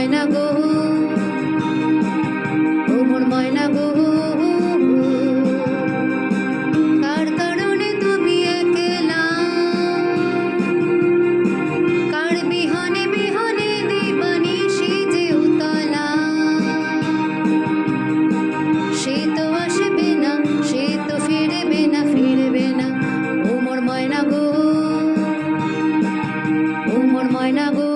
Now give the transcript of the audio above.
ময়না গো, ও মোর ময়না গো, কার কারণে তুমি একলা, কার বিহনে বিহনে দিবানিশি যে উতলা। সে তো আসবে না, সে তো ফিরবে না, ফিরবে না, ও মোর ময়না গো, ও মোর ময়না গো।